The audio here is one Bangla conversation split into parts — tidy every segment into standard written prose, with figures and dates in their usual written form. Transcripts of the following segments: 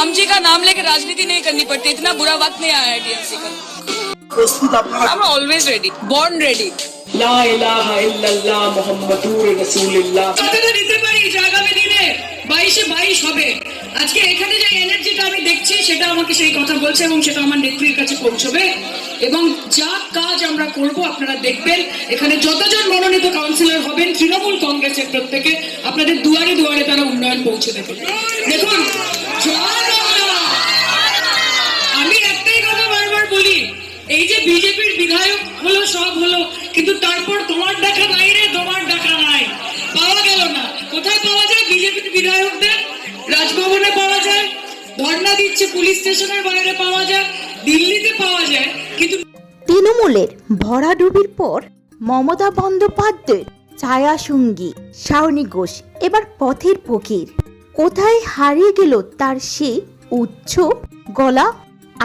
राम जी का नाम लेके राजनीति नहीं करनी पड़ती, इतना बुरा वक्त नहीं आया है टीएमसी का। প্রস্তুত আপনারা? আমরা অলওয়েজ রেডি, বর্ন রেডি। লা ইলাহা ইল্লাল্লাহ মুহাম্মাদুর রাসূলুল্লাহ। কথা দিতে পারি যে আগামী দিনে 22-22 হবে। আজকে এখানে যে এনার্জিটা আমি দেখছি সেটা আমাকে সেই কথা বলছে এবং সেটা আমার নেত্রীর কাছে পৌঁছবে এবং যা কাজ আমরা করব আপনারা দেখবেন। এখানে যতজন মনোনীত কাউন্সিলর হবেন তৃণমূল কংগ্রেসের প্রত্যেকে আপনাদের দুয়ারে দুয়ারে তারা উন্নয়ন পৌঁছে দেবে। দেখুন, আমি একটাই কথা বারবার বলি, এই যে বিজেপির বিধায়ক হলো সব হলো, কিন্তু তারপর তোমার দেখা নাই রে, তোমার দেখা নাই, পাওয়া গেল না। কোথায় পাওয়া যায় বিজেপির বিধায়কদের? রাজভবনে পাওয়া যায়, ধর্ণা দিচ্ছে পুলিশ স্টেশনের বাইরে পাওয়া যায়, দিল্লিতে পাওয়া যায়, কিন্তু তৃণমূলের ভরাডুবির পর মমতা বন্দ্যোপাধ্যায়ের ছায়া সঙ্গী শাওনি ঘোষ এবার পথের ফকির। কোথায় হারিয়ে গেল তার সেই উচ্চ গলা?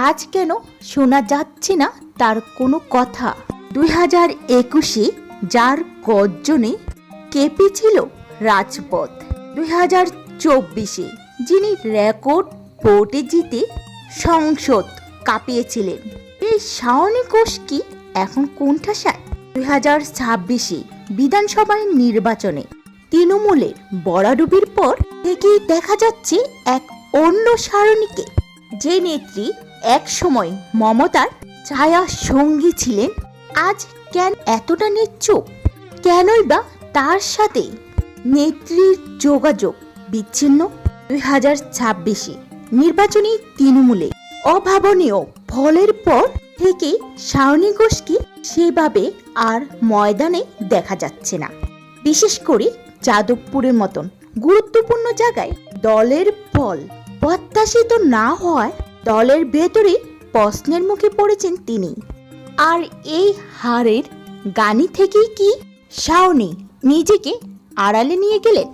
আজ কেন শোনা যাচ্ছে না তার কোনো কথা? 2021-এ যার গর্জনে কেঁপেছিল রাজপথ, 2024-এ যিনি রেকর্ড ভোটে জিতে সংসদ কাঁপিয়েছিলেন, এই শাওনি ঘোষ কি এখন কোণঠাসায়? 2026-এ বিধানসভার নির্বাচনে তৃণমূলের বড়াডুবির পর থেকেই দেখা যাচ্ছে এক অন্য সারণীকে, যে নেত্রী এক সময় মমতার ছায়া সঙ্গী ছিলেন, আজ কেন এতটা নিশ্চুপ? কেনই বা তার সাথে নেত্রীর যোগাযোগ বিচ্ছিন্ন? 2026-এ নির্বাচনী তৃণমূলে অভাবনীয় ফলের পর থেকে শাওনি ঘোষকে সেভাবে আর ময়দানে দেখা যাচ্ছে না। বিশেষ করে যাদবপুরের মতন গুরুত্বপূর্ণ জায়গায় দলের ফল প্রত্যাশিত না হওয়ায় দলের ভেতরে প্রশ্নের মুখে পড়েছেন তিনি। আর এই হারের গানি থেকেই কি শাওনি নিজেকে আড়ালে নিয়ে গেলেন?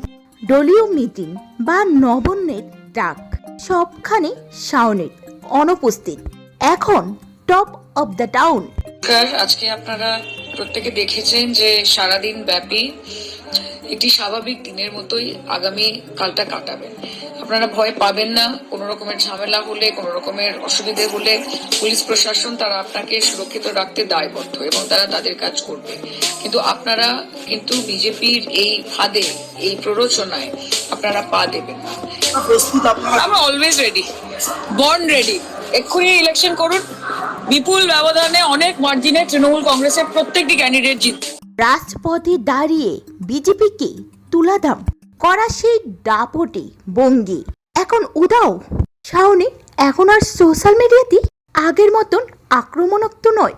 দলীয় মিটিং বা নবান্নের ডাক সবখানে শাওনির অনুপস্থিত, এখন টপ অফ দ্য টাউন। আজকে আপনারা প্রত্যেকে দেখেছেন যে সারাদিন ব্যাপী একটি স্বাভাবিক দিনের মতোই আগামী কালটা কাটাবেন। আপনারা ভয় পাবেন না। কোনো রকমের ঝামেলা হলে, কোনো রকমের অসুবিধে হলে পুলিশ প্রশাসন তারা আপনাকে সুরক্ষিত রাখতে দায়বদ্ধ এবং তারা তাদের কাজ করবে। কিন্তু আপনারা কিন্তু বিজেপির এই ফাঁদে, এই প্ররোচনায় আপনারা পা দেবেন না। প্রস্তুত আপনারা? আমরা অলওয়েজ রেডি, বর্ন রেডি। এক্ষুনি ইলেকশন করুন, বিপুল ব্যবধানে অনেক মার্জিনে তৃণমূল কংগ্রেসের প্রত্যেকটি ক্যান্ডিডেট জিতবে। রাজপথে দাঁড়িয়ে বিজেপিকে তুলাধাম করা সেই দাপটে ভঙ্গি এখন উদাও। শাওনি এখন আর সোশ্যাল মিডিয়াতে আগের মতন আক্রমণাত্মক নয়।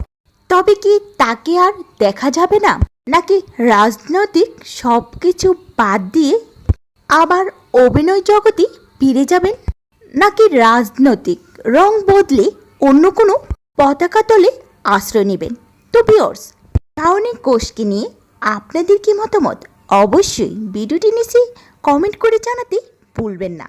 তবে কি তাকে আর দেখা যাবে না? নাকি রাজনৈতিক সবকিছু বাদ দিয়ে আবার অভিনয় জগতে ফিরে যাবেন? নাকি রাজনৈতিক রং বদলে অন্য কোনো পতাকা তলে আশ্রয় নেবেন? তো ভিউয়ার্স, শাওনি ঘোষকে নিয়ে আপনাদের কি মতামত? অবশ্যই ভিডিওটি নিচে কমেন্ট করে জানাতে ভুলবেন না।